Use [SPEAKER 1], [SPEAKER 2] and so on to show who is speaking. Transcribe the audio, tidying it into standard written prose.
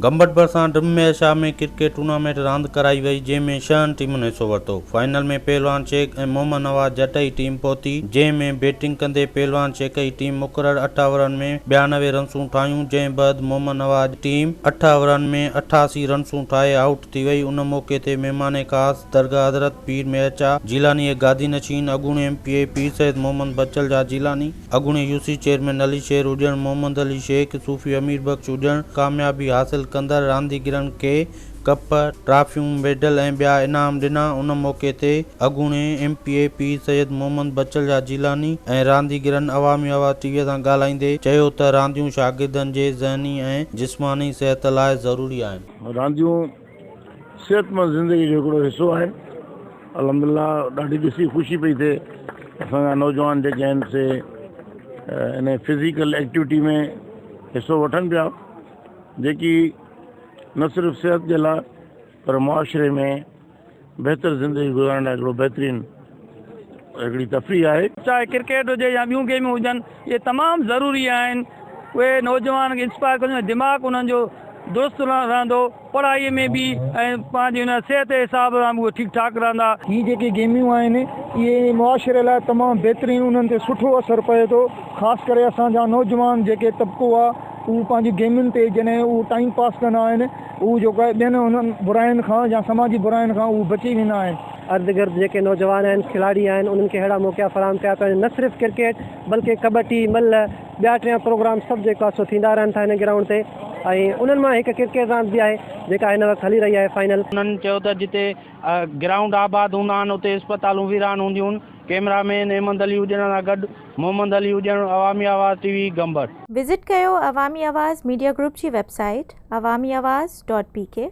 [SPEAKER 1] गंबट भरिसां ड्रमे शाह में cricket tournament रांदि कराई वई, जंहिंमें 6 टीमुनि हिसो वरितो। फाइनल में पहलवान शेख ऐं मोहम्मद नवाज़ जट जी टीम पहुती, जंहिंमें बैटिंग कंदे पहलवान शेख जी टीम मुक़रर 8 ओवरनि में 92 रन्सूं ठाहियूं, जंहिं बैदि मोहम्मद नवाज़ टीम 8 ओवरनि में 88 रन्सूं ठाहे आउट थी वई। उन मौक़े ते महिमान ख़ास दरगाह हज़रत पीर मेहचा जीलानी गादी नशीन, अॻूणे MPA पीर सैयद मोहम्मद बचल जा जीलानी, अॻूणे UC चेयरमैन अली शेर हुजण, मोहम्मद अली शेख, सूफ़ी अमीर बख्श हुजण कामयाबी हासिल कंदड़ रांदीगरनि खे कप, ट्रॉफियूं, मेडल ऐं ॿिया इनाम ॾिना। उन मौक़े ते अॻूणे MPA पीर सैयद मोहम्मद बचल जा जीलानी ऐं रांदीगरनि अवामी आवाज़ टीवीअ सां ॻाल्हाईंदे चयो त रांदियूं शागिर्दनि जे ज़हनी ऐं जिस्मानी सिहत लाइ ज़रूरी आहिनि।
[SPEAKER 2] रांदियूं सेहतमंद ज़िंदगी जो हिकिड़ो हिसो आहिनि। अल्हम्दुलिल्लाह ॾाढी ॾिसी ख़ुशी पई थिए असांजा नौजवान जेके आहिनि से इन फिज़िकल एक्टिविटी में हिसो वठनि पिया, जेकी न सिर्फ़ु सिहत जे लाइ पर मुआशरे में बहितर ज़िंदगी गुज़ारण लाइ हिकिड़ो बहितरीनु हिकिड़ी तफ़रीह आहे।
[SPEAKER 3] चाहे क्रिकेट हुजे या ॿियूं गेमूं हुजनि, इहे तमामु ज़रूरी आहिनि। उहे नौजवान खे इंस्पायर कंदियूं, दिमाग़ उन्हनि जो दुरुस्त रहंदो, पढ़ाईअ में बि ऐं पंहिंजी हुन सिहत जे हिसाब सां बि उहे ठीकु ठाक रहंदा।
[SPEAKER 4] हीअ जेके गेमियूं आहिनि इहे मुआशरे लाइ तमामु बहितरीनु, उन्हनि ते सुठो असरु पए थो। ख़ासि करे असांजा नौजवान जेके तबिको आहे उहे पंहिंजी गेमियुनि ते जॾहिं उहे टाइम पास कंदा आहिनि, उहे जेको आहे ॿियनि उन्हनि बुराइनि खां या समाजी बुराइनि खां उहे बची वेंदा आहिनि।
[SPEAKER 5] अर्द गिर्द जेके नौजवान आहिनि, खिलाड़ी आहिनि, उन्हनि खे अहिड़ा मौक़ा फराहम कया पिया आहिनि। न सिर्फ़ु क्रिकेट बल्कि कबड्डी, मल्ल, ॿिया टिया प्रोग्राम सभु जेको आहे सो थींदा रहनि था हिन ग्राउंड ते। ऐं उन्हनि मां हिकु क्रिकेट रांदि बि आहे जेका हिन वक़्तु हली रही आहे फाइनल।
[SPEAKER 1] उन्हनि चयो त जिते ग्राउंड आबाद हूंदा आहिनि उते अस्पतालूं वीरान हूंदियूं आहिनि। कैमरामैन अहमद अली हुजण सां गॾु मोहम्मद अली हुजण, अवामी आवाज़ TV गंबट।
[SPEAKER 6] विज़िट कयो अवामी आवाज़ मीडिया ग्रुप जी वेबसाइट awamiawaz.pk।